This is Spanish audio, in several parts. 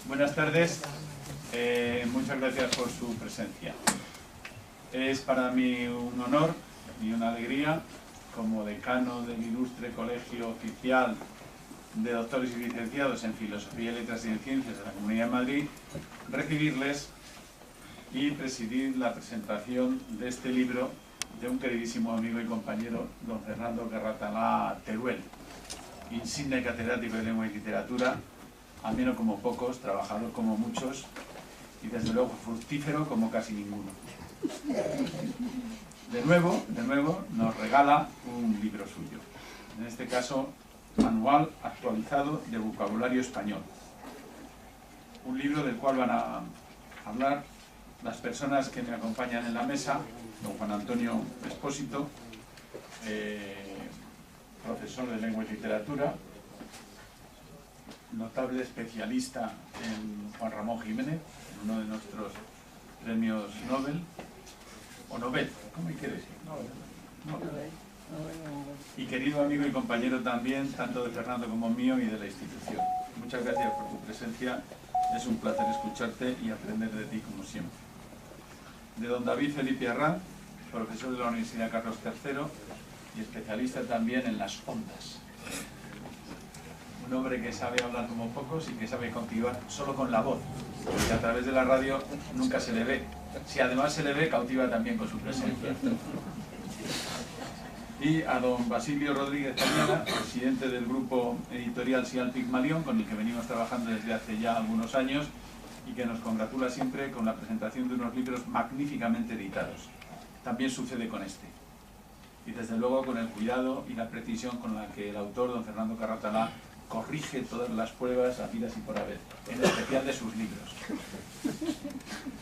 Buenas tardes, muchas gracias por su presencia. Es para mí un honor y una alegría, como decano del ilustre Colegio Oficial de Doctores y Licenciados en Filosofía, Letras y en Ciencias de la Comunidad de Madrid, recibirles y presidir la presentación de este libro de un queridísimo amigo y compañero, don Fernando Carratalá Teruel, insigne catedrático de Lengua y Literatura, ameno como pocos, trabajador como muchos y desde luego fructífero como casi ninguno. De nuevo nos regala un libro suyo, en este caso Manual actualizado de vocabulario español, un libro del cual van a hablar las personas que me acompañan en la mesa: don Juan Antonio Espósito, profesor de Lengua y Literatura, notable especialista en Juan Ramón Jiménez, uno de nuestros premios Nobel, o Nobel, ¿cómo quiere decir? Nobel. Y querido amigo y compañero también, tanto de Fernando como mío y de la institución. Muchas gracias por tu presencia, es un placer escucharte y aprender de ti como siempre. De don David Felipe Arranz, profesor de la Universidad Carlos III y especialista también en las ondas. Un hombre que sabe hablar como pocos y que sabe cautivar solo con la voz, porque a través de la radio nunca se le ve. Si además se le ve, cautiva también con su presencia. Y a don Basilio Rodríguez Cañada, presidente del grupo editorial Sial Pigmalión, con el que venimos trabajando desde hace ya algunos años y que nos congratula siempre con la presentación de unos libros magníficamente editados. También sucede con este. Y desde luego con el cuidado y la precisión con la que el autor, don Fernando Carratalá, corrige todas las pruebas habidas y por haber, en especial de sus libros.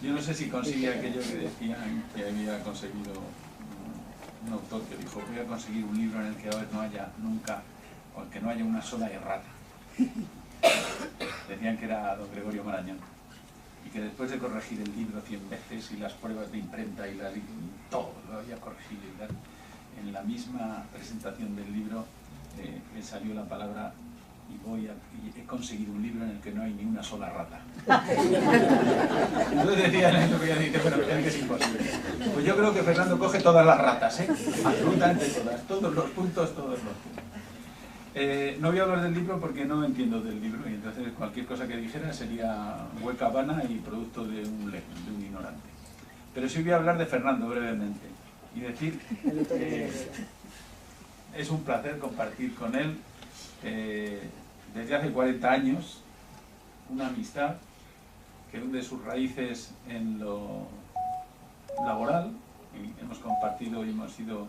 Yo no sé si consigue aquello que decían que había conseguido un autor que dijo: voy a conseguir un libro en el que no haya nunca, o en que no haya una sola errata. Decían que era don Gregorio Marañón, y que después de corregir el libro 100 veces y las pruebas de imprenta y todo lo había corregido y tal, en la misma presentación del libro le salió la palabra: y he conseguido un libro en el que no hay ni una sola rata. Entonces decían eso que ya dice, bueno, que es imposible. Pues yo creo que Fernando coge todas las ratas, absolutamente todos los puntos. No voy a hablar del libro porque no entiendo del libro, y entonces cualquier cosa que dijera sería hueca, vana y producto de un ignorante. Pero sí voy a hablar de Fernando brevemente y decir que es un placer compartir con él desde hace 40 años una amistad que hunde sus raíces en lo laboral. Y hemos compartido y hemos sido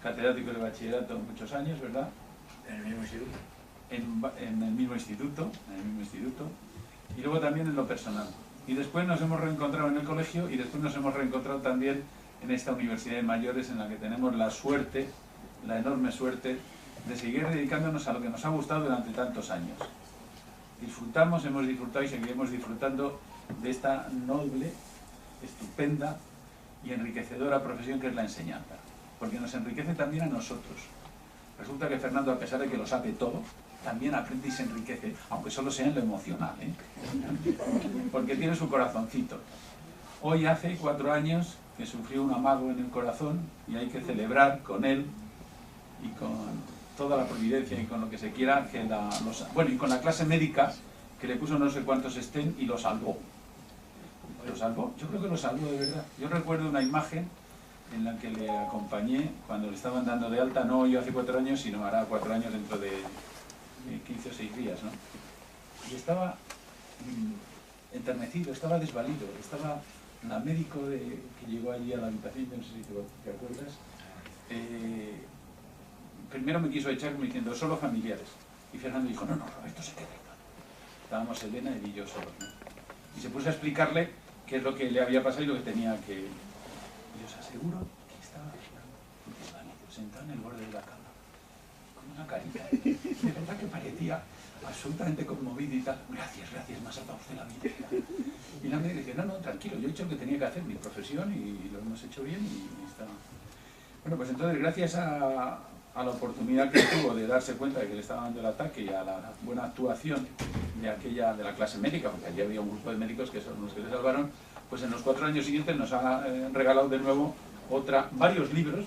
catedráticos de bachillerato muchos años, ¿verdad? ¿En el mismo instituto? En el mismo instituto, y luego también en lo personal. Y después nos hemos reencontrado en el colegio y después nos hemos reencontrado también en esta universidad de mayores, en la que tenemos la suerte, la enorme suerte, de seguir dedicándonos a lo que nos ha gustado durante tantos años. Hemos disfrutado y seguiremos disfrutando de esta noble, estupenda y enriquecedora profesión que es la enseñanza, porque nos enriquece también a nosotros. Resulta que Fernando, a pesar de que lo sabe todo, también aprende y se enriquece, aunque solo sea en lo emocional, porque tiene su corazoncito. Hoy hace 4 años que sufrió un amago en el corazón y hay que celebrar con él y con toda la providencia y con lo que se quiera, y con la clase médica que le puso no sé cuántos estén y lo salvó. ¿Lo salvó? Yo creo que lo salvó de verdad. Yo recuerdo una imagen en la que le acompañé cuando le estaban dando de alta, no yo hace 4 años, sino hará 4 años dentro de 15 o 6 días, ¿no? Y estaba enternecido, estaba desvalido, estaba la médico que llegó allí a la habitación, no sé si te acuerdas, primero me quiso echar diciendo solo familiares, y Fernando dijo no, esto se queda. Estábamos Elena y yo solos, ¿no? Y se puso a explicarle qué es lo que le había pasado y lo que tenía que... Y os aseguro que estaba desvalido, sentado en el borde de la cama, con una carita de verdad que parecía absolutamente conmovido y tal. Gracias, me ha salvado usted la vida. Y la médica dice, no, tranquilo, yo he hecho lo que tenía que hacer, mi profesión, y lo hemos hecho bien y está... Bueno, pues entonces gracias a la oportunidad que tuvo de darse cuenta de que le estaba dando el ataque y a la buena actuación de la clase médica, porque allí había un grupo de médicos que son los que se salvaron, pues en los 4 años siguientes nos ha regalado de nuevo varios libros,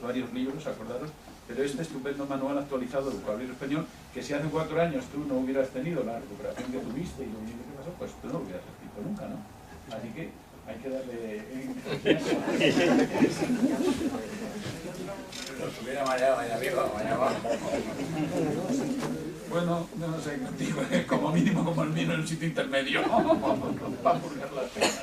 acordaros, pero este estupendo manual actualizado de vocabulario español, que si hace 4 años tú no hubieras tenido la recuperación que tuviste y lo bien que pasó, pues tú no lo hubieras escrito nunca, ¿no? Así que hay que darle... Nos hubiera mañana arriba, mañana abajo. Bueno, no sé, digo, como mínimo como el mío en un sitio intermedio, para purgar las penas.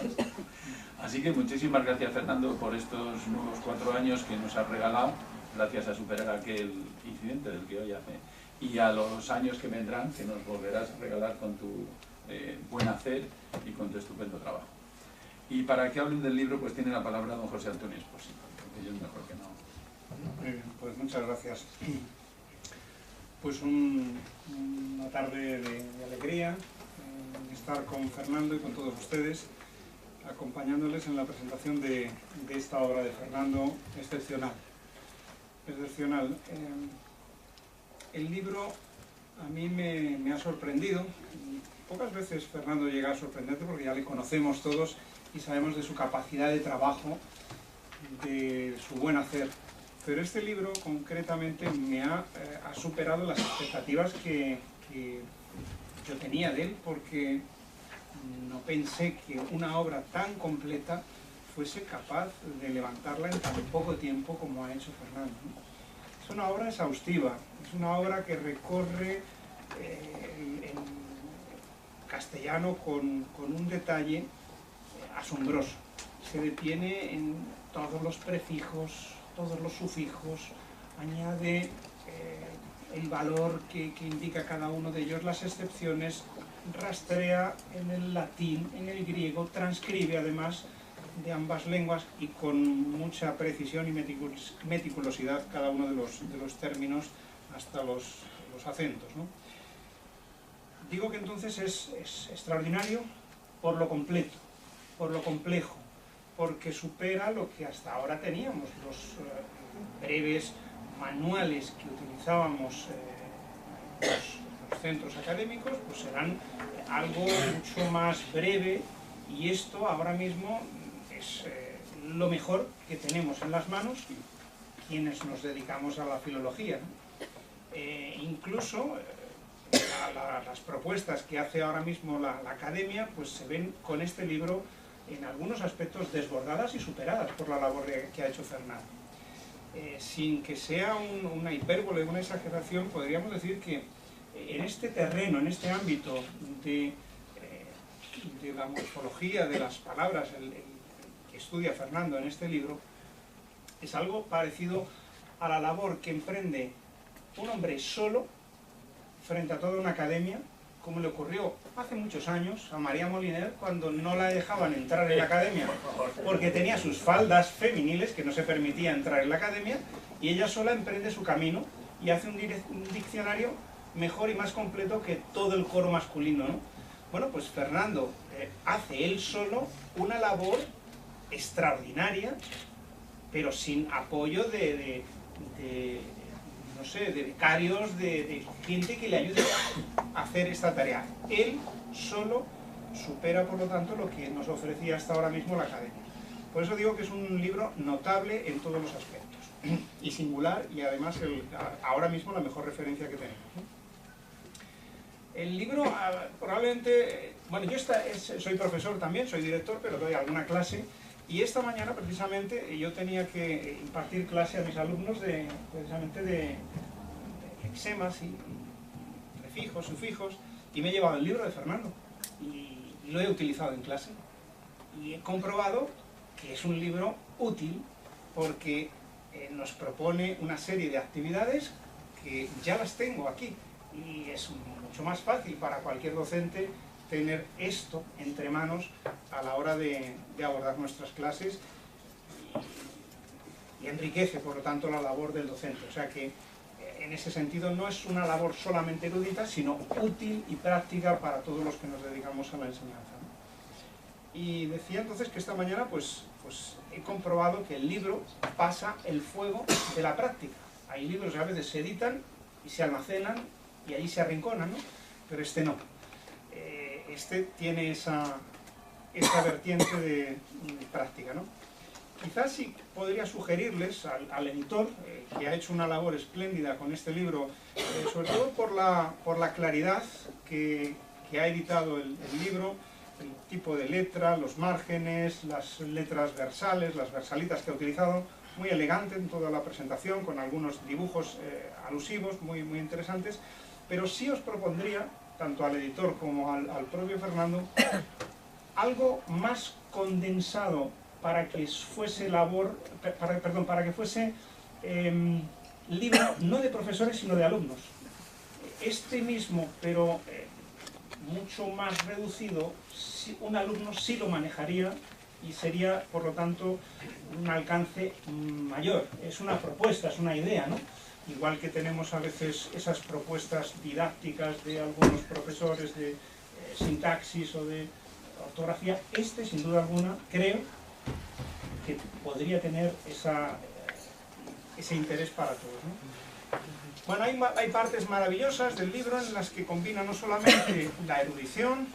Así que muchísimas gracias, Fernando, por estos nuevos 4 años que nos has regalado, gracias a superar aquel incidente del que hoy hace, y a los años que vendrán, que nos volverás a regalar con tu buen hacer y con tu estupendo trabajo. Y para que hablen del libro, pues tiene la palabra don José Antonio Espósito, porque yo es mejor que no. Pues muchas gracias. Pues una tarde de alegría, estar con Fernando y con todos ustedes, acompañándoles en la presentación de esta obra de Fernando excepcional. Excepcional. El libro a mí me ha sorprendido. Pocas veces Fernando llega a sorprenderte porque ya le conocemos todos y sabemos de su capacidad de trabajo, de su buen hacer. Pero este libro concretamente me ha superado las expectativas que yo tenía de él, porque no pensé que una obra tan completa fuese capaz de levantarla en tan poco tiempo como ha hecho Fernando. Es una obra exhaustiva, es una obra que recorre en castellano con un detalle asombroso. Se detiene en todos los prefijos, todos los sufijos, añade el valor que indica cada uno de ellos, las excepciones, rastrea en el latín, en el griego, transcribe además de ambas lenguas y con mucha precisión y meticulosidad cada uno de los términos hasta los acentos, ¿no? Digo que entonces es extraordinario por lo completo, por lo complejo, porque supera lo que hasta ahora teníamos, los breves manuales que utilizábamos los centros académicos, pues serán algo mucho más breve, y esto ahora mismo es lo mejor que tenemos en las manos quienes nos dedicamos a la filología, ¿no? Incluso las propuestas que hace ahora mismo la academia pues se ven con este libro en algunos aspectos desbordadas y superadas por la labor que ha hecho Fernando. Sin que sea una hipérbole, una exageración, podríamos decir que en este terreno, en este ámbito de la morfología de las palabras, el que estudia Fernando en este libro, es algo parecido a la labor que emprende un hombre solo frente a toda una academia, como le ocurrió hace muchos años a María Moliner cuando no la dejaban entrar en la academia porque tenía sus faldas femeniles que no se permitía entrar en la academia, y ella sola emprende su camino y hace un diccionario mejor y más completo que todo el coro masculino, ¿no? Bueno, pues Fernando hace él solo una labor extraordinaria, pero sin apoyo no sé, de becarios, de gente que le ayude a hacer esta tarea. Él solo supera, por lo tanto, lo que nos ofrecía hasta ahora mismo la academia. Por eso digo que es un libro notable en todos los aspectos, y singular, y además ahora mismo la mejor referencia que tenemos, ¿no? El libro probablemente... Bueno, yo soy profesor también, soy director, pero doy alguna clase, y esta mañana precisamente yo tenía que impartir clase a mis alumnos precisamente de lexemas y prefijos, sufijos, y me he llevado el libro de Fernando y lo he utilizado en clase, y he comprobado que es un libro útil porque nos propone una serie de actividades que ya las tengo aquí, y es mucho más fácil para cualquier docente tener esto entre manos a la hora de abordar nuestras clases, y enriquece, por lo tanto, la labor del docente. O sea que, en ese sentido, no es una labor solamente erudita, sino útil y práctica para todos los que nos dedicamos a la enseñanza, ¿no? Y decía entonces que esta mañana pues he comprobado que el libro pasa el fuego de la práctica. Hay libros que a veces se editan y se almacenan y allí se arrinconan, ¿no? Pero este no. este tiene esa vertiente de práctica, ¿no? Quizás sí podría sugerirles al editor, que ha hecho una labor espléndida con este libro, sobre todo por la claridad que ha editado el libro, el tipo de letra, los márgenes, las letras versales, las versalitas que ha utilizado, muy elegante en toda la presentación, con algunos dibujos alusivos muy, muy interesantes, pero sí os propondría, tanto al editor como al propio Fernando, algo más condensado para que fuese para que fuese libro no de profesores sino de alumnos. Este mismo, pero mucho más reducido, un alumno sí lo manejaría y sería, por lo tanto, un alcance mayor. Es una propuesta, es una idea, ¿no? Igual que tenemos a veces esas propuestas didácticas de algunos profesores de sintaxis o de ortografía, este, sin duda alguna, creo que podría tener ese interés para todos, ¿no? Bueno, hay partes maravillosas del libro en las que combina no solamente la erudición,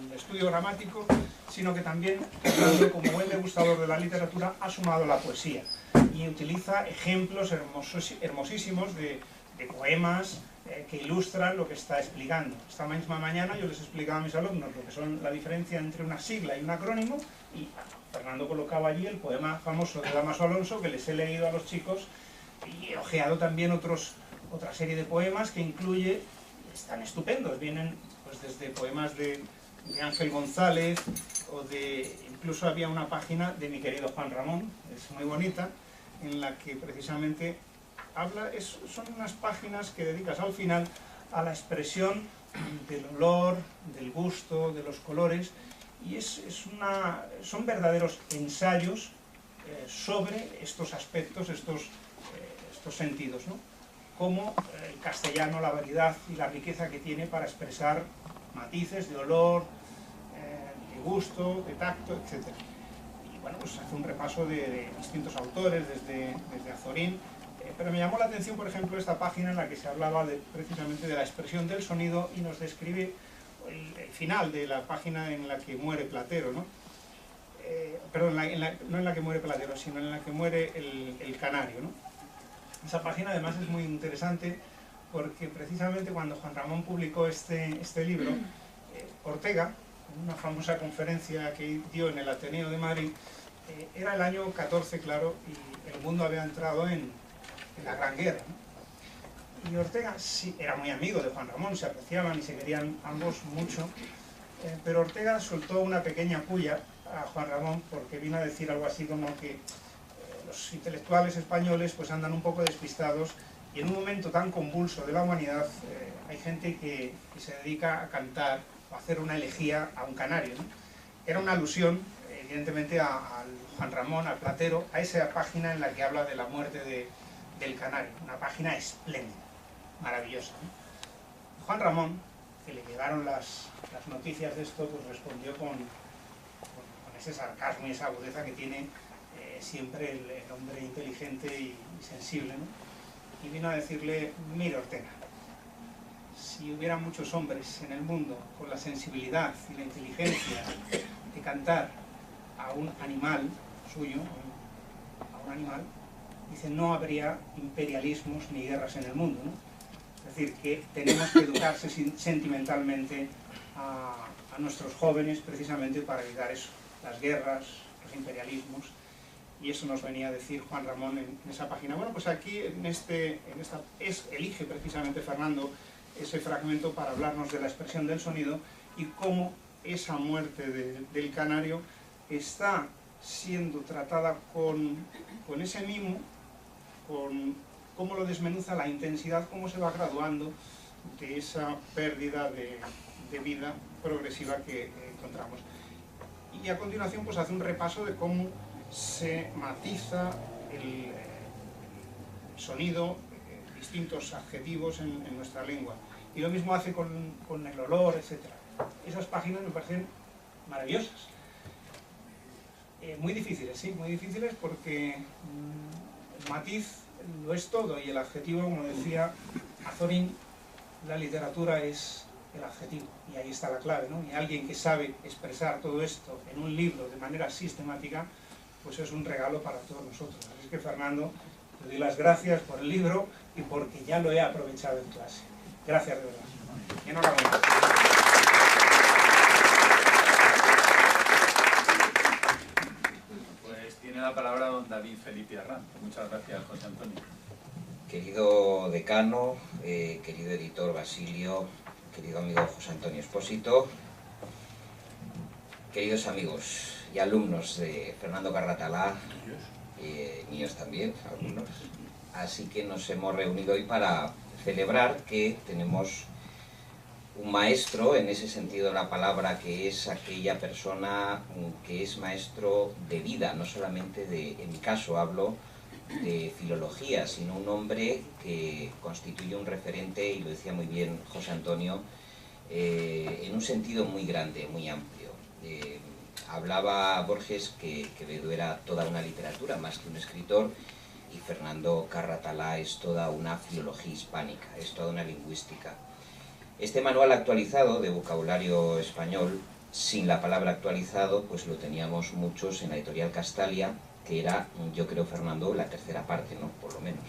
el estudio gramático, sino que también, como buen degustador de la literatura, ha sumado la poesía y utiliza ejemplos hermosísimos de poemas que ilustran lo que está explicando. Esta misma mañana yo les explicaba a mis alumnos lo que son la diferencia entre una sigla y un acrónimo, y Fernando colocaba allí el poema famoso de Dámaso Alonso, que les he leído a los chicos, y he ojeado también otra serie de poemas que incluye, están estupendos, vienen pues desde poemas de Ángel González, incluso había una página de mi querido Juan Ramón, es muy bonita, en la que precisamente son unas páginas que dedicas al final a la expresión del olor, del gusto, de los colores, y son verdaderos ensayos sobre estos aspectos, estos sentidos, ¿no? Como el castellano, la variedad y la riqueza que tiene para expresar matices de olor, de gusto, de tacto, etc. Y bueno, pues hace un repaso de distintos autores, desde Azorín, pero me llamó la atención, por ejemplo, esta página en la que se hablaba precisamente de la expresión del sonido, y nos describe el final de la página en la que muere Platero, ¿no? Perdón, no en la que muere Platero, sino en la que muere el canario, ¿no? Esa página además es muy interesante porque precisamente cuando Juan Ramón publicó este libro, Ortega, en una famosa conferencia que dio en el Ateneo de Madrid, era el año 14, claro, y el mundo había entrado en la Gran Guerra, ¿no? Y Ortega sí, era muy amigo de Juan Ramón, se apreciaban y se querían ambos mucho, pero Ortega soltó una pequeña puya a Juan Ramón porque vino a decir algo así como que los intelectuales españoles pues andan un poco despistados, y en un momento tan convulso de la humanidad hay gente que se dedica a cantar o a hacer una elegía a un canario, ¿no? Era una alusión, evidentemente, a Juan Ramón, a Platero, a esa página en la que habla de la muerte del canario, una página espléndida, maravillosa, ¿no? Juan Ramón, que le llegaron las noticias de esto, pues respondió con ese sarcasmo y esa agudeza que tiene siempre el hombre inteligente y sensible, ¿no? Y vino a decirle: mira, Ortega, si hubiera muchos hombres en el mundo con la sensibilidad y la inteligencia de cantar a un animal suyo, a un animal, dice, no habría imperialismos ni guerras en el mundo, ¿no? Es decir, que tenemos que educarse sentimentalmente a nuestros jóvenes precisamente para evitar eso, las guerras, los imperialismos. Y eso nos venía a decir Juan Ramón en esa página. Bueno, pues aquí elige precisamente Fernando ese fragmento para hablarnos de la expresión del sonido y cómo esa muerte del canario está siendo tratada con ese mimo, con cómo lo desmenuza la intensidad, cómo se va graduando de esa pérdida de vida progresiva que encontramos. Y a continuación pues hace un repaso de cómo se matiza el sonido, distintos adjetivos en nuestra lengua. Y lo mismo hace con el olor, etc. Esas páginas me parecen maravillosas. Muy difíciles, sí, muy difíciles porque el matiz lo es todo y el adjetivo, como decía Azorín, la literatura es el adjetivo. Y ahí está la clave, ¿no? Y alguien que sabe expresar todo esto en un libro de manera sistemática, pues es un regalo para todos nosotros. Así que, Fernando, te doy las gracias por el libro y porque ya lo he aprovechado en clase. Gracias de verdad. Y enhorabuena. Pues tiene la palabra don David Felipe Arranz. Muchas gracias, José Antonio. Querido decano, querido editor Basilio, querido amigo José Antonio Espósito, queridos amigos y alumnos de Fernando Carratalá, míos también, algunos. Así que nos hemos reunido hoy para celebrar que tenemos un maestro, en ese sentido de la palabra, que es aquella persona que es maestro de vida, no solamente de, en mi caso hablo de filología, sino un hombre que constituye un referente, y lo decía muy bien José Antonio, en un sentido muy grande, muy amplio. Hablaba Borges que Quevedo era toda una literatura, más que un escritor, y Fernando Carratalá es toda una filología hispánica, es toda una lingüística. Este manual actualizado de vocabulario español, sin la palabra actualizado, pues lo teníamos muchos en la editorial Castalia, que era, yo creo, Fernando, la tercera parte, ¿no? Por lo menos.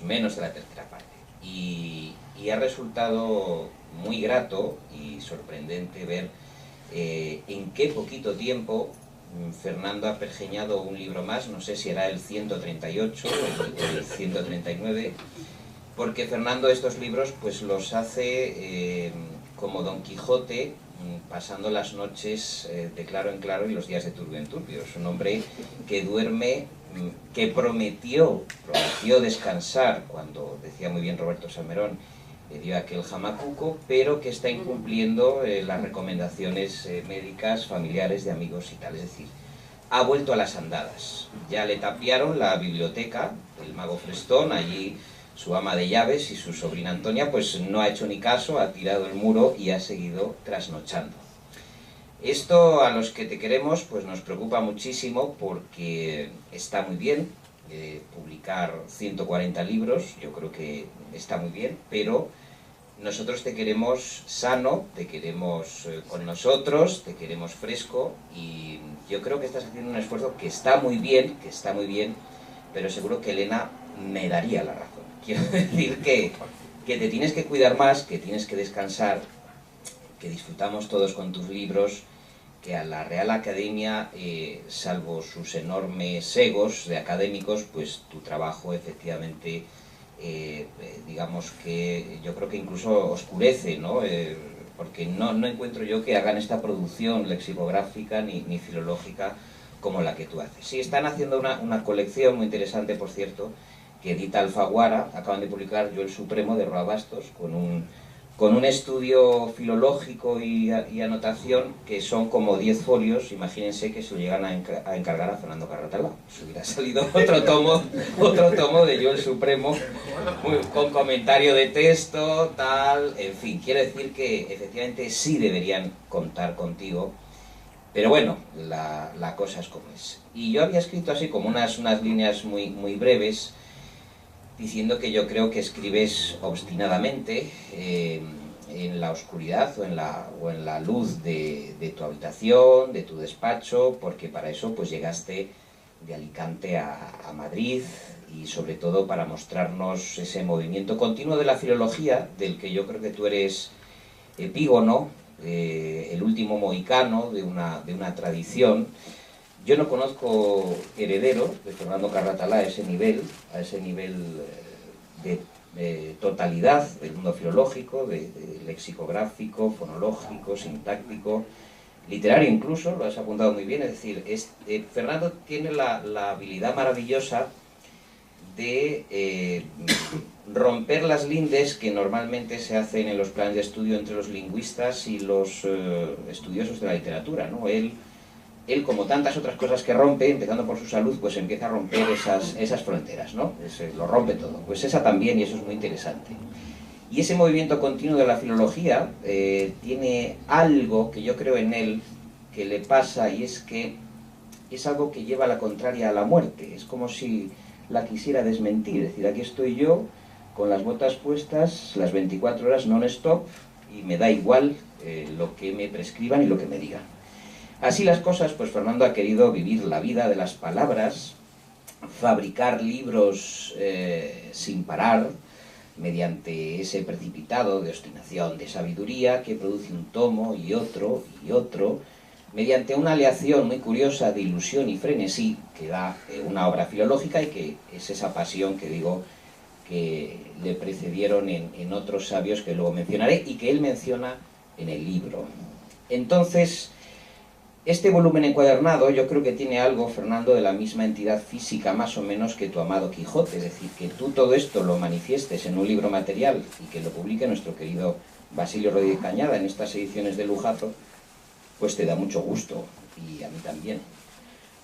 Menos de la tercera parte. Y ha resultado muy grato y sorprendente ver en qué poquito tiempo Fernando ha pergeñado un libro más, no sé si era el 138 o el 139, porque Fernando estos libros pues los hace como Don Quijote, pasando las noches de claro en claro y los días de turbio en turbio. Es un hombre que duerme, que prometió descansar cuando, decía muy bien Roberto Salmerón, le dio aquel jamacuco, pero que está incumpliendo las recomendaciones médicas, familiares, de amigos y tal. Es decir, ha vuelto a las andadas. Ya le tapiaron la biblioteca, el mago Frestón, allí su ama de llaves y su sobrina Antonia, pues no ha hecho ni caso, ha tirado el muro y ha seguido trasnochando. Esto, a los que te queremos, pues nos preocupa muchísimo, porque está muy bien publicar 140 libros, yo creo que está muy bien, pero nosotros te queremos sano, te queremos con nosotros, te queremos fresco, y yo creo que estás haciendo un esfuerzo que está muy bien, pero seguro que Elena me daría la razón. Quiero decir que te tienes que cuidar más, que tienes que descansar, que disfrutamos todos con tus libros, que a la Real Academia, salvo sus enormes egos de académicos, pues tu trabajo efectivamente, digamos que yo creo que incluso oscurece, ¿no? Porque no encuentro yo que hagan esta producción lexicográfica ni filológica como la que tú haces. Sí, están haciendo una colección muy interesante, por cierto, que edita Alfaguara. Acaban de publicar Yo el Supremo, de Roa Bastos, con un estudio filológico y anotación que son como 10 folios. Imagínense que se lo llegan a encargar a Fernando Carratalá. Se hubiera salido otro tomo de Yo el Supremo, con comentario de texto, tal, en fin. Quiero decir que efectivamente sí deberían contar contigo, pero bueno, la cosa es como es. Y yo había escrito así como unas líneas muy breves, diciendo que yo creo que escribes obstinadamente en la oscuridad o en la luz de tu habitación, de tu despacho, porque para eso pues llegaste de Alicante a Madrid, y sobre todo para mostrarnos ese movimiento continuo de la filología, del que yo creo que tú eres epígono, el último mohicano de una tradición. Yo no conozco heredero de Fernando Carratalá a ese nivel de totalidad del mundo filológico, de lexicográfico, fonológico, sintáctico, literario incluso, lo has apuntado muy bien. Es decir, Fernando tiene la habilidad maravillosa de romper las lindes que normalmente se hacen en los planes de estudio entre los lingüistas y los estudiosos de la literatura, ¿no? Él, como tantas otras cosas que rompe, empezando por su salud, pues empieza a romper esas fronteras, ¿no? Lo rompe todo. Pues esa también, y eso es muy interesante. Y ese movimiento continuo de la filología tiene algo que yo creo en él que le pasa, y es que es algo que lleva a la contraria a la muerte. Es como si la quisiera desmentir. Es decir, aquí estoy yo, con las botas puestas, las 24 horas non-stop, y me da igual lo que me prescriban y lo que me digan. Así las cosas, pues Fernando ha querido vivir la vida de las palabras, fabricar libros sin parar, mediante ese precipitado de obstinación, de sabiduría, que produce un tomo y otro, mediante una aleación muy curiosa de ilusión y frenesí, que da una obra filológica y que es esa pasión que digo que le precedieron en otros sabios que luego mencionaré y que él menciona en el libro. Entonces, este volumen encuadernado yo creo que tiene algo, Fernando, de la misma entidad física más o menos que tu amado Quijote, es decir, que tú todo esto lo manifiestes en un libro material y que lo publique nuestro querido Basilio Rodríguez Cañada en estas ediciones de lujazo, pues te da mucho gusto, y a mí también.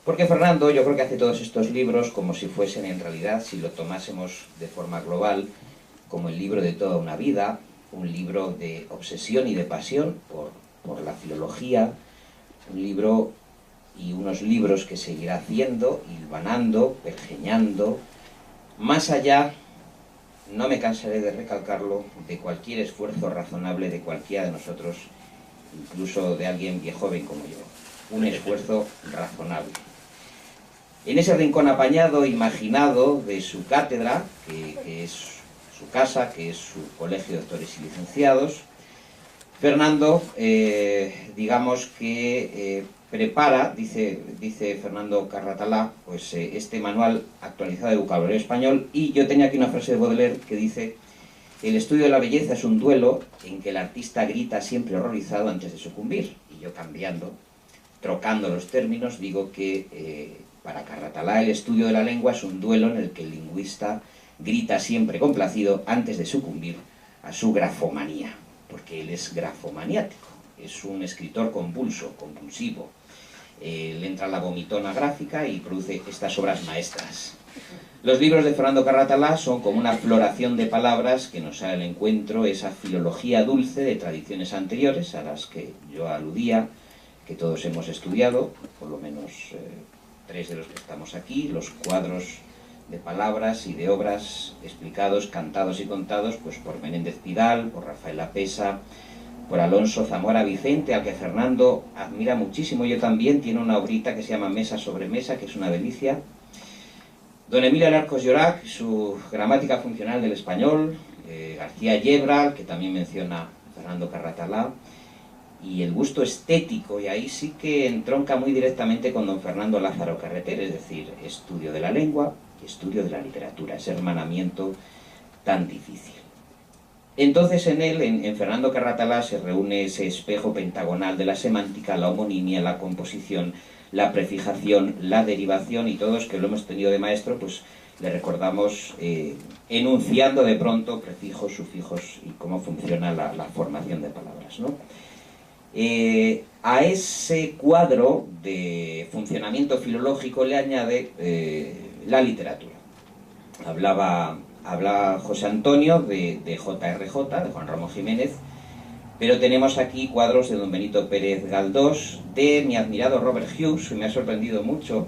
Porque Fernando yo creo que hace todos estos libros como si fuesen en realidad, si lo tomásemos de forma global, como el libro de toda una vida, un libro de obsesión y de pasión por la filología, un libro y unos libros que seguirá haciendo, hilvanando, pergeñando, más allá, no me cansaré de recalcarlo, de cualquier esfuerzo razonable de cualquiera de nosotros, incluso de alguien viejo joven como yo. Un esfuerzo razonable. En ese rincón apañado, imaginado de su cátedra, que es su casa, que es su colegio de doctores y licenciados, Fernando, digamos que prepara, dice Fernando Carratalá, pues este manual actualizado de vocabulario español, y yo tenía aquí una frase de Baudelaire que dice: el estudio de la belleza es un duelo en que el artista grita siempre horrorizado antes de sucumbir. Y yo cambiando, trocando los términos, digo que para Carratalá el estudio de la lengua es un duelo en el que el lingüista grita siempre complacido antes de sucumbir a su grafomanía. Porque él es grafomaniático, es un escritor compulsivo. Le entra la vomitona gráfica y produce estas obras maestras. Los libros de Fernando Carratalá son como una floración de palabras que nos sale al encuentro esa filología dulce de tradiciones anteriores a las que yo aludía, que todos hemos estudiado, por lo menos 3 de los que estamos aquí, los cuadros de palabras y de obras explicados, cantados y contados pues por Menéndez Pidal, por Rafael Lapesa, por Alonso Zamora Vicente, al que Fernando admira muchísimo, yo también. Tiene una obrita que se llama Mesa sobre Mesa, que es una delicia. Don Emilio Alarcos Llorac, su gramática funcional del español, García Yebra, que también menciona Fernando Carratalá, y el gusto estético, y ahí sí que entronca muy directamente con don Fernando Lázaro Carreter, es decir, estudio de la lengua, estudio de la literatura, ese hermanamiento tan difícil. Entonces en él, en Fernando Carratalá, se reúne ese espejo pentagonal de la semántica, la homonimia, la composición, la prefijación, la derivación, y todos que lo hemos tenido de maestro, pues le recordamos enunciando de pronto prefijos, sufijos y cómo funciona la formación de palabras, ¿no? A ese cuadro de funcionamiento filológico le añade la literatura. Hablaba José Antonio de JRJ, de Juan Ramón Jiménez, pero tenemos aquí cuadros de don Benito Pérez Galdós, de mi admirado Robert Hughes, que me ha sorprendido mucho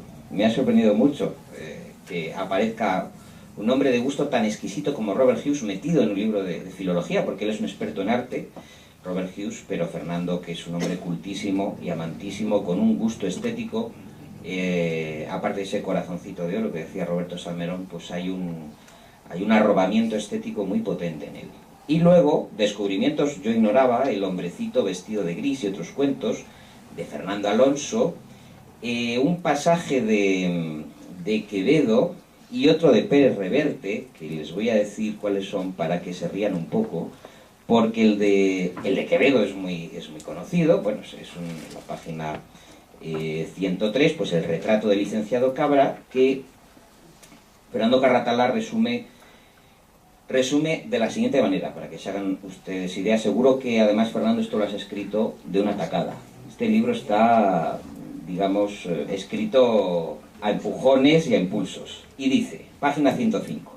que aparezca un hombre de gusto tan exquisito como Robert Hughes metido en un libro de filología, porque él es un experto en arte, Robert Hughes, pero Fernando, que es un hombre cultísimo y amantísimo, con un gusto estético, aparte de ese corazoncito de oro que decía Roberto Salmerón, pues hay un arrobamiento estético muy potente en él. Y luego, descubrimientos, yo ignoraba, El hombrecito vestido de gris y otros cuentos, de Fernando Alonso, un pasaje de Quevedo y otro de Pérez Reverte, que les voy a decir cuáles son para que se rían un poco, porque el de Quevedo es muy conocido. Bueno, es la página 103, pues el retrato del licenciado Cabra, que Fernando Carratalá resume de la siguiente manera, para que se hagan ustedes idea. Seguro que además, Fernando, esto lo has escrito de una tacada. Este libro está, digamos, escrito a empujones y a impulsos. Y dice, página 105.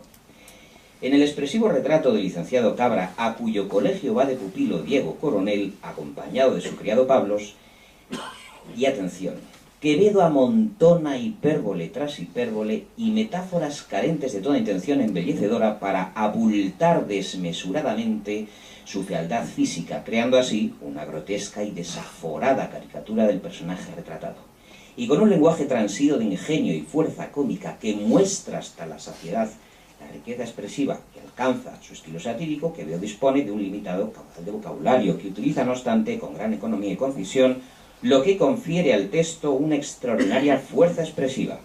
En el expresivo retrato del licenciado Cabra, a cuyo colegio va de pupilo Diego Coronel, acompañado de su criado Pablos, y atención, Quevedo amontona hipérbole tras hipérbole y metáforas carentes de toda intención embellecedora para abultar desmesuradamente su fealdad física, creando así una grotesca y desaforada caricatura del personaje retratado. Y con un lenguaje transido de ingenio y fuerza cómica que muestra hasta la saciedad la riqueza expresiva que alcanza su estilo satírico, Quevedo dispone de un limitado caudal de vocabulario que utiliza, no obstante, con gran economía y concisión, lo que confiere al texto una extraordinaria fuerza expresiva.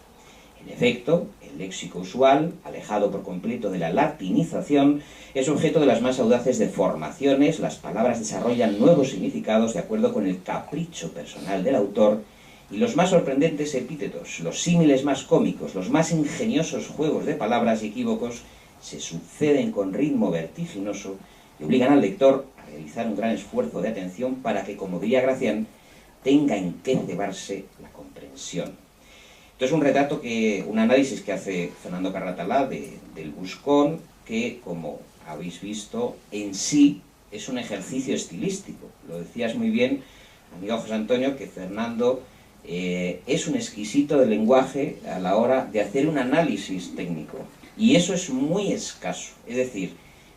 En efecto, el léxico usual, alejado por completo de la latinización, es objeto de las más audaces deformaciones, las palabras desarrollan nuevos significados de acuerdo con el capricho personal del autor, y los más sorprendentes epítetos, los símiles más cómicos, los más ingeniosos juegos de palabras y equívocos se suceden con ritmo vertiginoso y obligan al lector a realizar un gran esfuerzo de atención para que, como diría Gracián, tenga en qué cebarse la comprensión. Esto es un retrato un análisis que hace Fernando Carratalá del Buscón, que, como habéis visto, en sí es un ejercicio estilístico. Lo decías muy bien, amigo José Antonio, que Fernando es un exquisito del lenguaje a la hora de hacer un análisis técnico. Y eso es muy escaso. Es decir,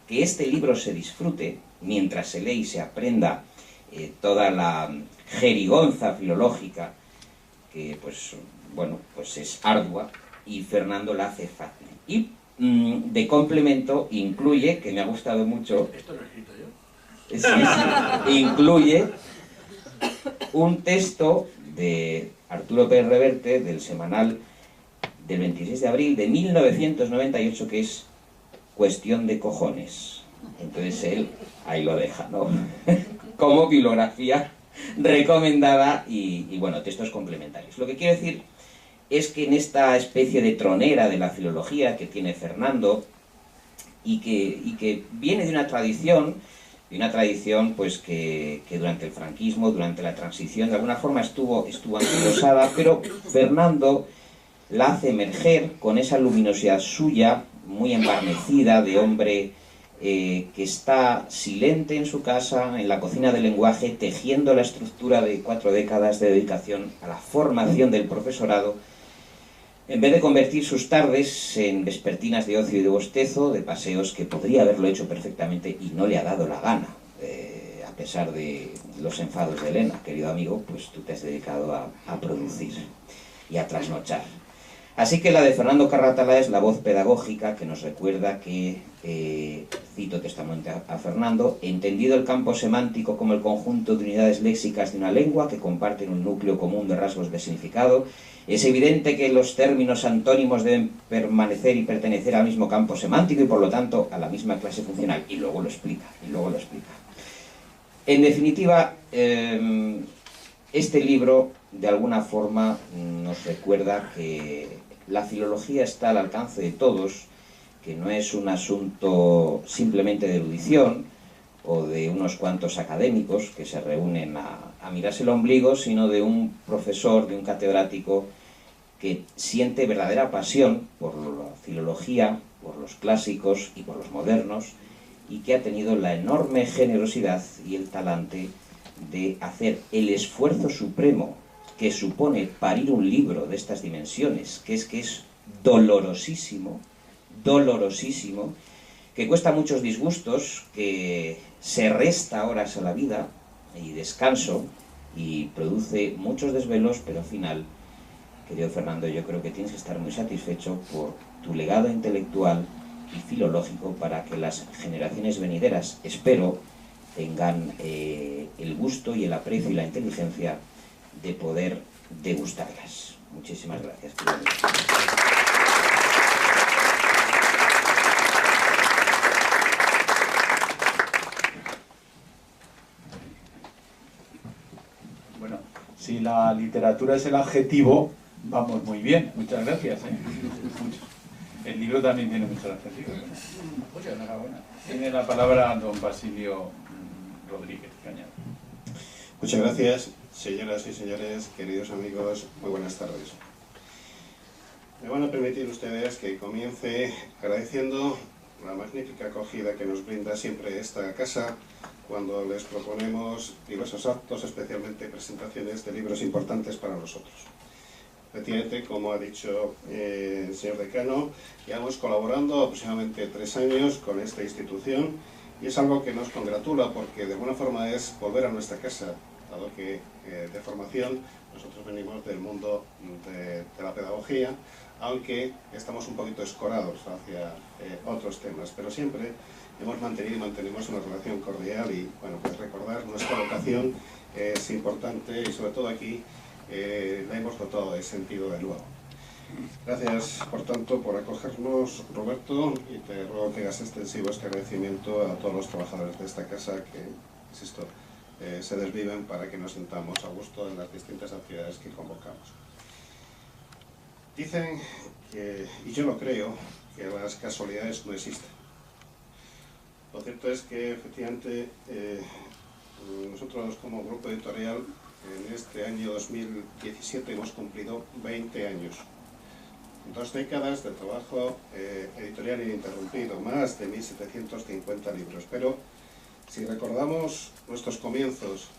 que este libro se disfrute mientras se lee y se aprenda toda la jerigonza filológica, que pues es ardua, y Fernando la hace fácil. Y de complemento incluye, que me ha gustado mucho, ¿Esto lo he escrito yo? Sí, incluye un texto de Arturo Pérez Reverte, del semanal del 26 de abril de 1998, que es Cuestión de cojones. Entonces él ahí lo deja, ¿no? Como bibliografía recomendada y bueno, textos complementarios. Lo que quiero decir es que en esta especie de tronera de la filología que tiene Fernando y que viene de una tradición pues que durante el franquismo, durante la transición, de alguna forma estuvo anquilosada, pero Fernando la hace emerger con esa luminosidad suya, muy embarnecida, de hombre que está silente en su casa, en la cocina del lenguaje, tejiendo la estructura de 4 décadas de dedicación a la formación del profesorado, en vez de convertir sus tardes en vespertinas de ocio y de bostezo, de paseos que podría haberlo hecho perfectamente y no le ha dado la gana. A pesar de los enfados de Elena, querido amigo, pues tú te has dedicado a producir y a trasnochar. Así que la de Fernando Carratalá es la voz pedagógica que nos recuerda que, cito textualmente a Fernando, entendido el campo semántico como el conjunto de unidades léxicas de una lengua que comparten un núcleo común de rasgos de significado, es evidente que los términos antónimos deben permanecer y pertenecer al mismo campo semántico y por lo tanto a la misma clase funcional. Y luego lo explica, En definitiva, este libro de alguna forma nos recuerda que la filología está al alcance de todos, que no es un asunto simplemente de erudición o de unos cuantos académicos que se reúnen a mirarse el ombligo, sino de un profesor, de un catedrático que siente verdadera pasión por la filología, por los clásicos y por los modernos, y que ha tenido la enorme generosidad y el talante de hacer el esfuerzo supremo que supone parir un libro de estas dimensiones, que es dolorosísimo, que cuesta muchos disgustos, que se resta horas a la vida y descanso y produce muchos desvelos, pero al final, querido Fernando, yo creo que tienes que estar muy satisfecho por tu legado intelectual y filológico para que las generaciones venideras, espero, tengan el gusto y el aprecio y la inteligencia de poder degustarlas. Muchísimas gracias. Bueno, si la literatura es el adjetivo, vamos muy bien. Muchas gracias. El libro también tiene muchos adjetivos. Oye, enhorabuena. Tiene la palabra don Basilio Rodríguez Cañada. Muchas gracias, señoras y señores, queridos amigos, muy buenas tardes. Me van a permitir ustedes que comience agradeciendo la magnífica acogida que nos brinda siempre esta casa cuando les proponemos diversos actos, especialmente presentaciones de libros importantes para nosotros. Efectivamente, como ha dicho el señor decano, llevamos colaborando aproximadamente 3 años con esta institución y es algo que nos congratula porque de alguna forma es volver a nuestra casa, dado que de formación nosotros venimos del mundo de la pedagogía, aunque estamos un poquito escorados hacia otros temas, pero siempre hemos mantenido y mantenemos una relación cordial y bueno, pues recordar nuestra vocación es importante y sobre todo aquí la hemos dotado de sentido de nuevo. Gracias, por tanto, por acogernos, Roberto, y te ruego que hagas extensivo este agradecimiento a todos los trabajadores de esta casa que, insisto, se desviven para que nos sintamos a gusto en las distintas actividades que convocamos. Dicen que, y yo lo creo, que las casualidades no existen. Lo cierto es que, efectivamente, nosotros como grupo editorial, en este año 2017 hemos cumplido 20 años. 2 décadas de trabajo editorial ininterrumpido, más de 1.750 libros. Pero si recordamos nuestros comienzos,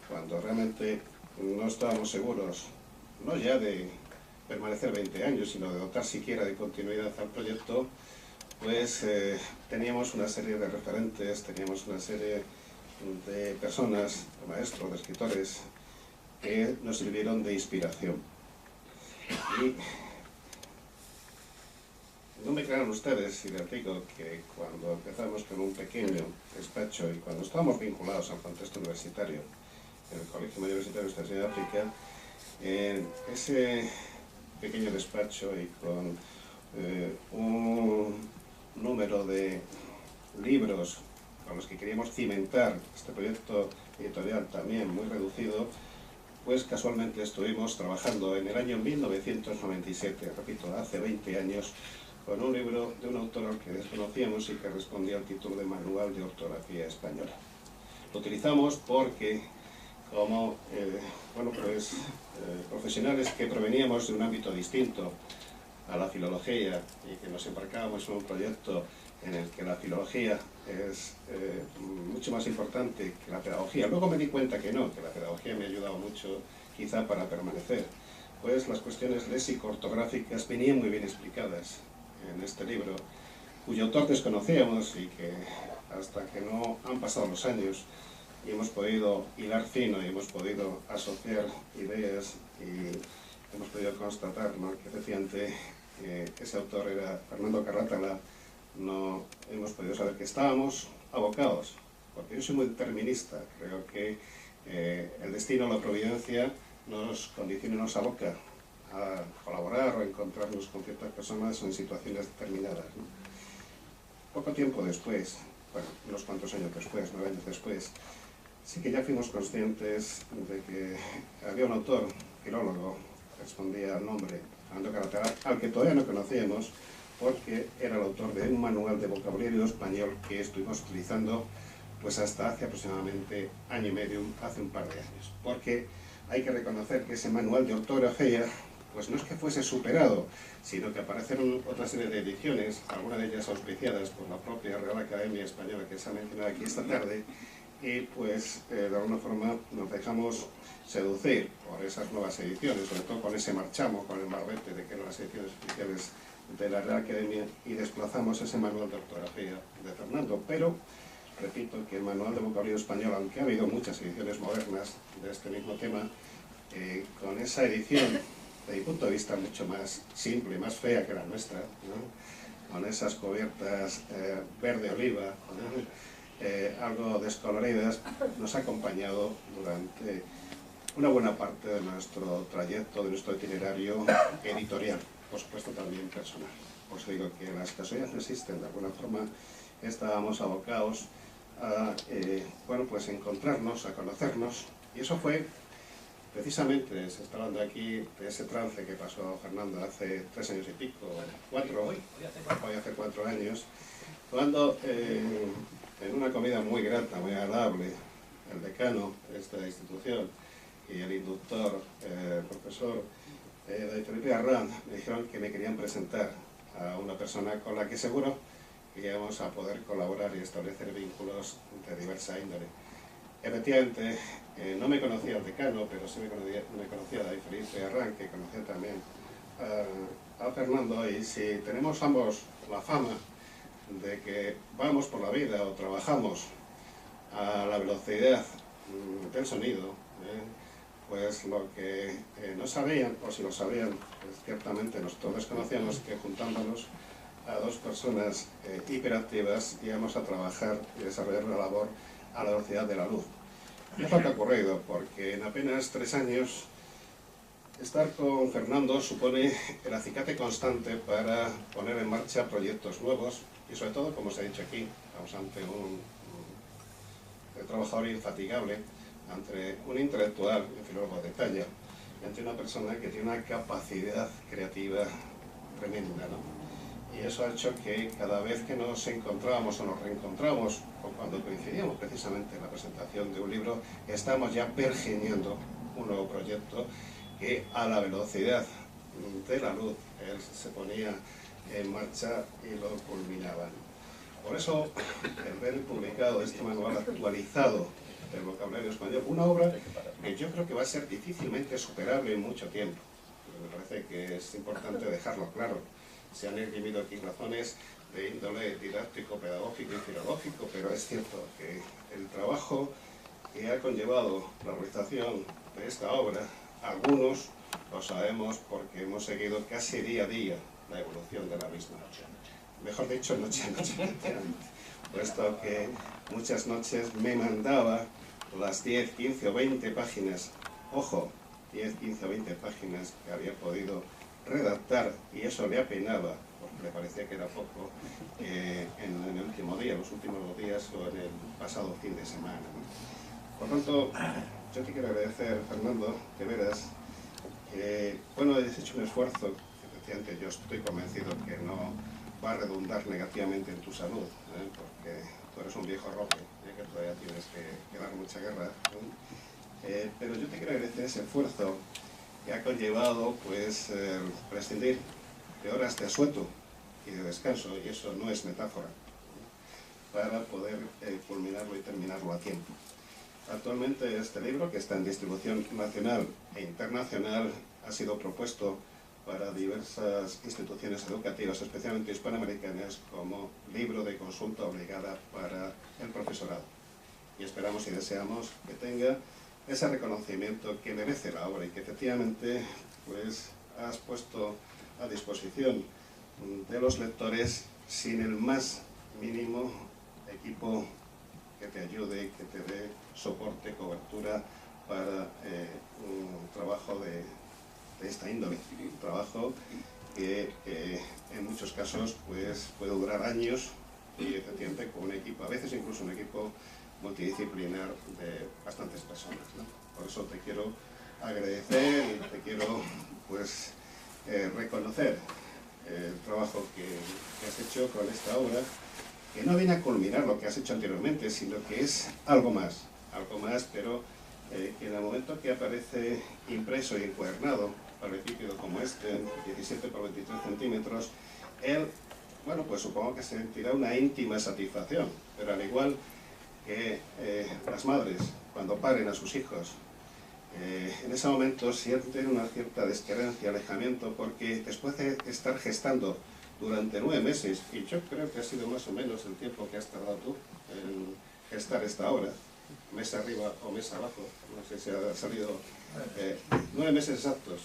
cuando realmente no estábamos seguros, no ya de permanecer 20 años, sino de dotar siquiera de continuidad al proyecto, pues teníamos una serie de referentes, teníamos una serie de personas, de maestros, de escritores, que nos sirvieron de inspiración. Y no me crean ustedes si les digo que cuando empezamos con un pequeño despacho y cuando estábamos vinculados al contexto universitario, en el Colegio Mayor Universitario de Estados Unidos de África, en ese pequeño despacho y con un número de libros con los que queríamos cimentar este proyecto editorial también muy reducido, pues casualmente estuvimos trabajando en el año 1997, repito, hace 20 años, con un libro de un autor al que desconocíamos y que respondía al título de Manual de Ortografía Española. Lo utilizamos porque, como profesionales que proveníamos de un ámbito distinto a la filología y que nos embarcábamos en un proyecto en el que la filología es mucho más importante que la pedagogía. Luego me di cuenta que no, que la pedagogía me ha ayudado mucho quizá para permanecer, pues las cuestiones léxico-ortográficas venían muy bien explicadas en este libro, cuyo autor desconocíamos y que hasta que no han pasado los años y hemos podido hilar fino y hemos podido asociar ideas y hemos podido constatar, ¿no?, que efectivamente ese autor era Fernando Carratala, no hemos podido saber que estábamos abocados, porque yo soy muy determinista, creo que el destino, la providencia nos condiciona y nos aboca a colaborar o a encontrarnos con ciertas personas en situaciones determinadas, ¿no? Poco tiempo después, bueno, unos cuantos años después, 9 años después, sí que ya fuimos conscientes de que había un autor, filólogo, respondía al nombre Fernando Carratala, al que todavía no conocíamos, porque era el autor de un manual de vocabulario español que estuvimos utilizando pues hasta hace aproximadamente año y medio, hace un par de años. Porque hay que reconocer que ese manual de ortografía pues no es que fuese superado, sino que aparecieron otra serie de ediciones, algunas de ellas auspiciadas por la propia Real Academia Española que se ha mencionado aquí esta tarde, y pues de alguna forma nos dejamos seducir por esas nuevas ediciones, sobre todo con ese marchamo, con el marbete de que eran las ediciones oficiales de la Real Academia, y desplazamos ese manual de ortografía de Fernando. Pero repito que el manual de vocabulario español, aunque ha habido muchas ediciones modernas de este mismo tema, con esa edición, desde mi punto de vista, mucho más simple, más fea que la nuestra, ¿no?, con esas cubiertas verde oliva, ¿no?, algo descoloridas, nos ha acompañado durante una buena parte de nuestro trayecto, de nuestro itinerario editorial, por supuesto también personal. Os digo que las casualidades no existen, de alguna forma estábamos abocados a pues encontrarnos, a conocernos, y eso fue precisamente, se está hablando aquí de ese trance que pasó Fernando hace 3 años y pico, 4, hoy hace 4 años, cuando en una comida muy grata, muy agradable, el decano de esta institución y el inductor, profesor David Felipe Arran, me dijeron que me querían presentar a una persona con la que seguro que íbamos a poder colaborar y establecer vínculos de diversa índole. Efectivamente, no me conocía el decano, pero sí me conocía a David Felipe Arran, que conocía también a Fernando, y si tenemos ambos la fama de que vamos por la vida o trabajamos a la velocidad del sonido, pues lo que no sabían, o si lo sabían, pues ciertamente nosotros desconocíamos que juntándonos a dos personas hiperactivas íbamos a trabajar y desarrollar la labor a la velocidad de la luz. Y es lo que ha ocurrido, porque en apenas 3 años estar con Fernando supone el acicate constante para poner en marcha proyectos nuevos y sobre todo, como se ha dicho aquí, estamos ante un trabajador infatigable, ante un intelectual, un filólogo de talla, y ante una persona que tiene una capacidad creativa tremenda, ¿no? Y eso ha hecho que cada vez que nos encontrábamos o nos reencontramos, o cuando coincidíamos precisamente en la presentación de un libro, estamos ya pergeñando un nuevo proyecto que a la velocidad de la luz él se ponía en marcha y lo culminaba. Por eso, el ver publicado este manual actualizado del vocabulario español, una obra que yo creo que va a ser difícilmente superable en mucho tiempo. Me parece que es importante dejarlo claro. Se han esgrimido aquí razones de índole didáctico, pedagógico y filológico, pero es cierto que el trabajo que ha conllevado la realización de esta obra, algunos lo sabemos porque hemos seguido casi día a día la evolución de la misma. Mejor dicho, noche a noche, puesto que muchas noches me mandaba las 10, 15 o 20 páginas, ojo, 10, 15 o 20 páginas que había podido redactar, y eso le apenaba, porque le parecía que era poco, en el último día, los últimos 2 días o en el pasado fin de semana, ¿no? Por tanto, yo te quiero agradecer, Fernando, que veras que, bueno, has hecho un esfuerzo, efectivamente yo estoy convencido que no va a redundar negativamente en tu salud, porque tú eres un viejo roble, que todavía tienes que dar mucha guerra, ¿no? Pero yo te quiero agradecer ese esfuerzo que ha conllevado pues prescindir de horas de asueto y de descanso, y eso no es metáfora, ¿no?, para poder culminarlo y terminarlo a tiempo. Actualmente este libro, que está en distribución nacional e internacional, ha sido propuesto para diversas instituciones educativas, especialmente hispanoamericanas, como libro de consulta obligada para el profesorado. Y esperamos y deseamos que tenga ese reconocimiento que merece la obra y que efectivamente pues, has puesto a disposición de los lectores sin el más mínimo equipo que te ayude, que te dé soporte, cobertura para un trabajo de esta índole, un trabajo que en muchos casos pues, puede durar años y efectivamente con un equipo, a veces incluso un equipo multidisciplinar de bastantes personas, ¿no? Por eso te quiero agradecer y te quiero pues reconocer el trabajo que has hecho con esta obra, que no viene a culminar lo que has hecho anteriormente, sino que es algo más, pero que en el momento que aparece impreso y encuadernado, paralelepípedo como este, 17 por 23 centímetros, él, bueno, pues supongo que sentirá una íntima satisfacción, pero al igual que las madres, cuando paren a sus hijos, en ese momento sienten una cierta desquerencia, alejamiento, porque después de estar gestando durante 9 meses, y yo creo que ha sido más o menos el tiempo que has tardado tú en gestar esta obra, mes arriba o mes abajo, no sé si ha salido 9 meses exactos,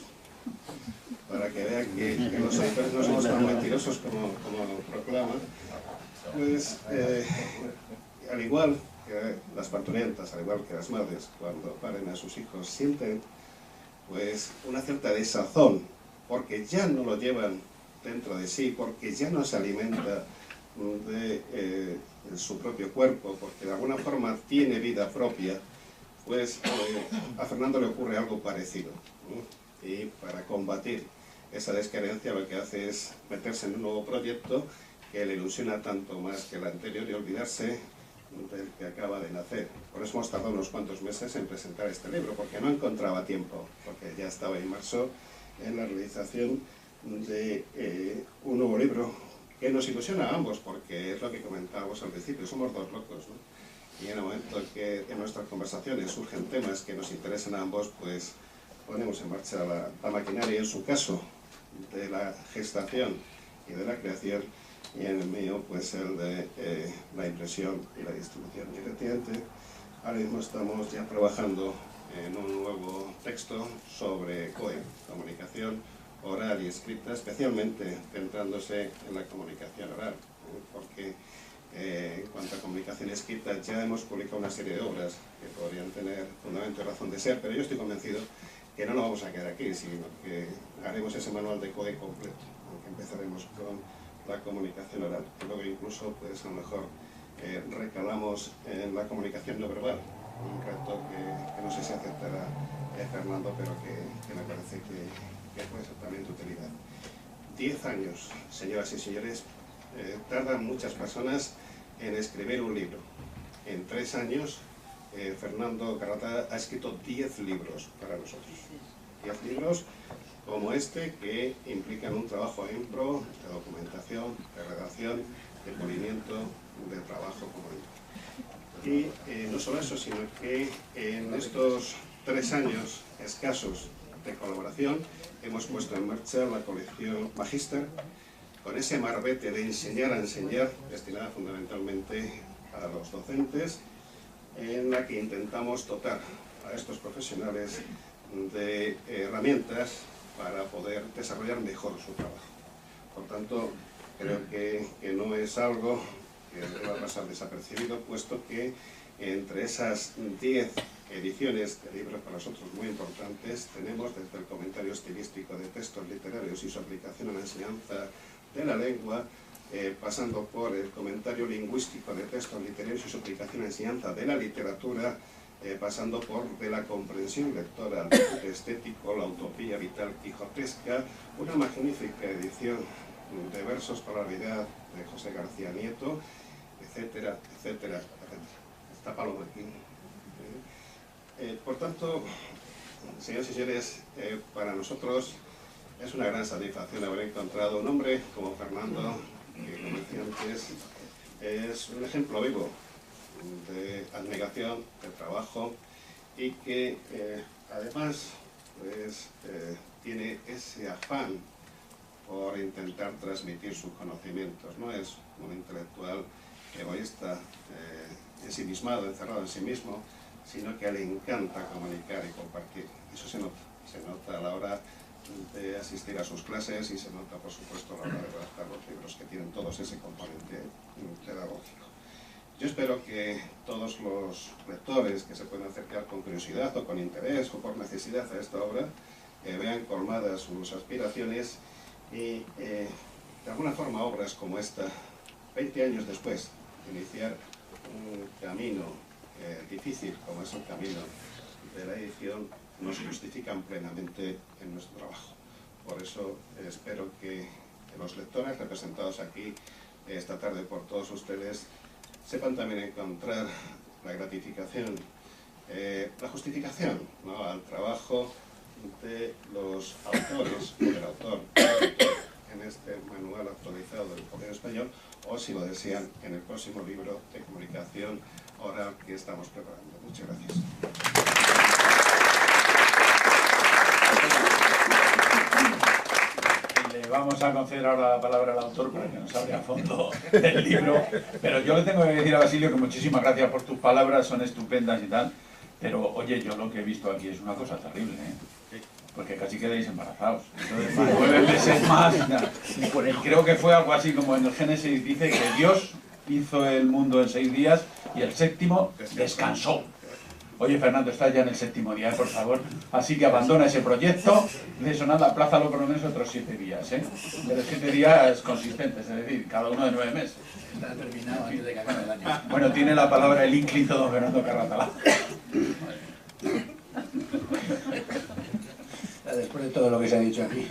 para que vean que los autores no somos tan mentirosos como proclaman, pues al igual que las parturientas, al igual que las madres, cuando paren a sus hijos, sienten pues una cierta desazón, porque ya no lo llevan dentro de sí, porque ya no se alimenta de su propio cuerpo, porque de alguna forma tiene vida propia, pues a Fernando le ocurre algo parecido, ¿no? Y para combatir esa desquerencia lo que hace es meterse en un nuevo proyecto que le ilusiona tanto más que el anterior y olvidarse del que acaba de nacer. Por eso hemos tardado unos cuantos meses en presentar este libro, porque no encontraba tiempo, porque ya estaba inmerso en la realización de un nuevo libro que nos ilusiona a ambos, porque es lo que comentábamos al principio, somos dos locos, ¿no? y en el momento que en nuestras conversaciones surgen temas que nos interesan a ambos, pues ponemos en marcha la maquinaria, en su caso, de la gestación y de la creación, y en el mío, pues el de la impresión y la distribución. Y efectivamente, ahora mismo estamos ya trabajando en un nuevo texto sobre COE, comunicación oral y escrita, especialmente centrándose en la comunicación oral, porque en cuanto a comunicación escrita ya hemos publicado una serie de obras que podrían tener fundamento y razón de ser, pero yo estoy convencido que no nos vamos a quedar aquí, sino que haremos ese manual de COE completo, aunque empezaremos con la comunicación oral, y luego incluso pues a lo mejor recalamos en la comunicación no verbal, un reto que no sé si aceptará Fernando, pero que me parece que puede ser también de utilidad. 10 años, señoras y señores, tardan muchas personas en escribir un libro. En 3 años, Fernando Carrata ha escrito 10 libros para nosotros. 10 libros como este que implican un trabajo ímprobo de documentación, de redacción, de movimiento, de trabajo comunitario. Y no solo eso, sino que en estos 3 años escasos de colaboración hemos puesto en marcha la colección Magister, con ese marbete de enseñar a enseñar, destinada fundamentalmente a los docentes, en la que intentamos dotar a estos profesionales de herramientas para poder desarrollar mejor su trabajo. Por tanto, creo que no es algo que va a pasar desapercibido, puesto que entre esas 10 ediciones de libros para nosotros muy importantes tenemos desde el comentario estilístico de textos literarios y su aplicación a la enseñanza de la lengua, pasando por el comentario lingüístico de textos literarios y su aplicación a la enseñanza de la literatura, pasando por de la comprensión lectora al disfrute estético, la utopía vital quijotesca, una magnífica edición de versos para la Navidad de José García Nieto, etcétera, etcétera, etcétera. Está Paloma aquí. Por tanto, señoras y señores, para nosotros es una gran satisfacción haber encontrado un hombre como Fernando, que como decía antes, es un ejemplo vivo de abnegación, de trabajo, y que además pues, tiene ese afán por intentar transmitir sus conocimientos. No es un intelectual egoísta, ensimismado, encerrado en sí mismo, sino que le encanta comunicar y compartir. Eso se nota a la hora de asistir a sus clases y se nota, por supuesto, a la hora de redactar los libros, que tienen todos ese componente pedagógico. Yo espero que todos los lectores que se puedan acercar con curiosidad o con interés o por necesidad a esta obra vean colmadas sus aspiraciones y, de alguna forma, obras como esta, 20 años después de iniciar un camino difícil como es el camino de la edición, nos justifican plenamente en nuestro trabajo. Por eso espero que los lectores representados aquí esta tarde por todos ustedes sepan también encontrar la gratificación, la justificación, ¿no?, al trabajo de los autores, o del autor en este manual actualizado del Colegio Español, o si lo desean, en el próximo libro de comunicación oral que estamos preparando. Muchas gracias. Le vamos a conceder ahora la palabra al autor para que nos hable a fondo del libro, pero yo le tengo que decir a Basilio que muchísimas gracias por tus palabras, son estupendas y tal, pero oye, yo lo que he visto aquí es una cosa terrible, porque casi quedáis embarazados. Entonces, 9 meses más, y creo que fue algo así como en el Génesis dice que Dios hizo el mundo en 6 días y el 7º descansó. Oye, Fernando, estás ya en el 7º día, por favor. Así que abandona ese proyecto. De eso nada, aplázalo por lo menos otros 7 días, Pero 7 días consistentes, es decir, cada uno de 9 meses. Está terminado antes de que acabe el año. Bueno, tiene la palabra el ínclito don Fernando Carratalá. Después de todo lo que se ha dicho aquí.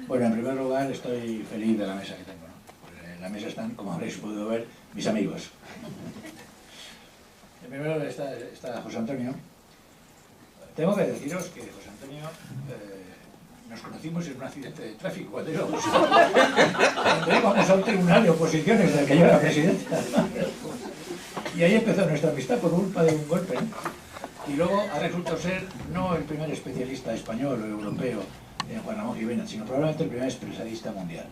Bueno, en primer lugar, estoy feliz de la mesa que tengo, ¿no? Porque en la mesa están, como habréis podido ver, mis amigos. En primer lugar está José Antonio. Tengo que deciros que José Antonio nos conocimos en un accidente de tráfico cuando íbamos a un tribunal de oposiciones del que yo era presidente. Y ahí empezó nuestra amistad por culpa de un golpe, ¿no? Y luego ha resultado ser no el primer especialista español o europeo en Juan Ramón Jiménez, sino probablemente el primer especialista mundial.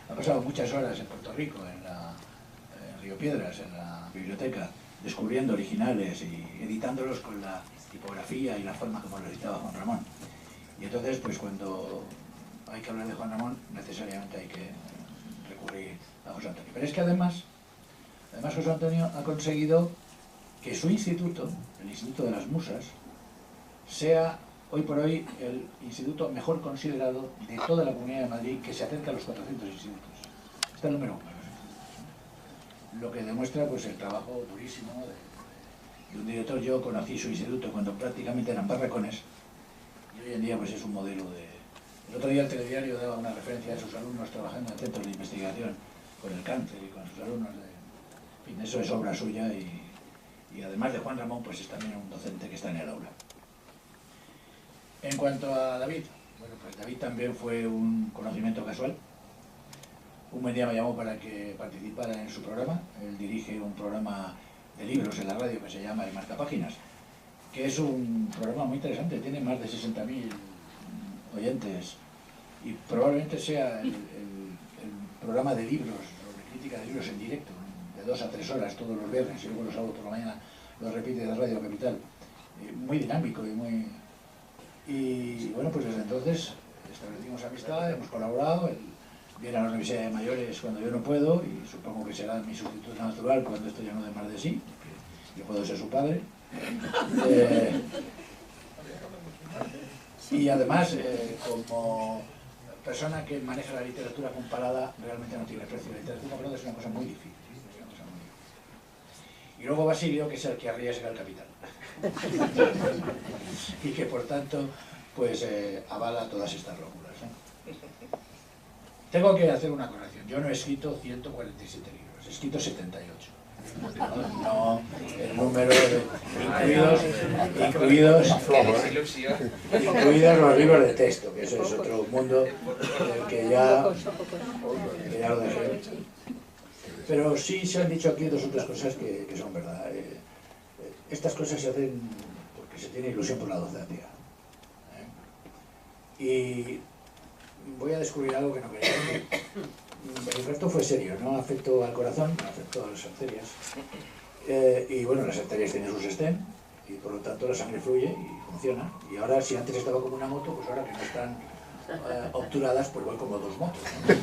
Ha pasado muchas horas en Puerto Rico, en Río Piedras, en la biblioteca, descubriendo originales y editándolos con la tipografía y la forma como lo editaba Juan Ramón. Y entonces, pues cuando hay que hablar de Juan Ramón, necesariamente hay que recurrir a José Antonio. Pero es que además José Antonio ha conseguido que su instituto, el Instituto de las Musas, sea hoy por hoy el instituto mejor considerado de toda la Comunidad de Madrid, que se acerca a los 400 institutos. Está el número 1. Lo que demuestra pues el trabajo durísimo de un director. Yo conocí su instituto cuando prácticamente eran barracones y hoy en día pues es un modelo de... El otro día el telediario daba una referencia a sus alumnos trabajando en centros de investigación con el cáncer y con sus alumnos de... En fin, eso es obra suya y además de Juan Ramón pues es también un docente que está en el aula. En cuanto a David, bueno, pues David también fue un conocimiento casual. Un buen día me llamó para que participara en su programa. Él dirige un programa de libros en la radio que se llama El Marcapáginas, que es un programa muy interesante, tiene más de 60.000 oyentes y probablemente sea el programa de libros, o de crítica de libros en directo, de 2 a 3 horas todos los viernes y luego los sábados por la mañana lo repite de Radio Capital. Muy dinámico y muy... Y bueno, pues desde entonces establecimos amistad, hemos colaborado, él viene a la Universidad de Mayores cuando yo no puedo y supongo que será mi sustituto natural cuando esto ya no dé más de sí, porque yo puedo ser su padre. Y además, como persona que maneja la literatura comparada, realmente no tiene precio. La literatura comparada es una cosa muy difícil. Y luego Basilio, que es el que arriesga el capital. Y que por tanto pues avala todas estas locuras, ¿no? Tengo que hacer una corrección. Yo no he escrito 147 libros, he escrito 78. No, el número de incluidos los libros de texto, que eso es otro mundo que ya lo dejé. Pero sí se han dicho aquí 2 o 3 cosas que son verdad. Estas cosas se hacen porque se tiene ilusión por la docencia. Y voy a descubrir algo que no quería. El resto fue serio, no afectó al corazón, no afectó a las arterias. Y bueno, las arterias tienen su sostén y por lo tanto la sangre fluye y funciona. Y ahora, si antes estaba como una moto, pues ahora que no están obturadas, pues voy como 2 motos, ¿no?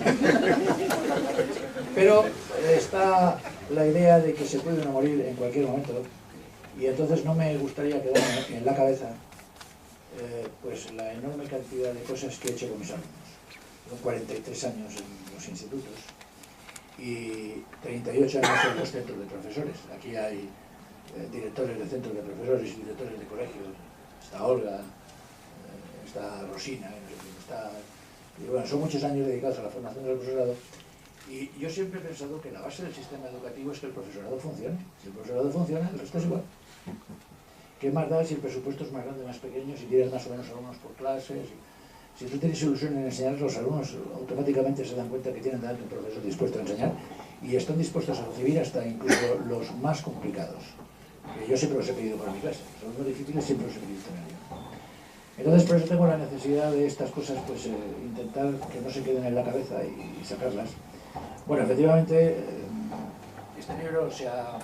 Pero está la idea de que se puede uno morir en cualquier momento y entonces no me gustaría quedarme en la cabeza pues la enorme cantidad de cosas que he hecho con mis alumnos. Son 43 años en los institutos y 38 años en los centros de profesores. Aquí hay directores de centros de profesores y directores de colegios. Está Olga, está Rosina, y bueno, son muchos años dedicados a la formación del profesorado. Y yo siempre he pensado que la base del sistema educativo es que el profesorado funcione. Si el profesorado funciona, el resto es igual. ¿Qué más da si el presupuesto es más grande o más pequeño, si tienes más o menos alumnos por clases? Si tú tienes ilusión en enseñar, los alumnos automáticamente se dan cuenta que tienen delante un profesor dispuesto a enseñar y están dispuestos a recibir hasta incluso los más complicados. Yo siempre los he pedido para mi clase, los alumnos difíciles siempre los he pedido tener yo. Entonces por eso tengo la necesidad de estas cosas, pues intentar que no se queden en la cabeza y sacarlas. Bueno, efectivamente, este libro se ha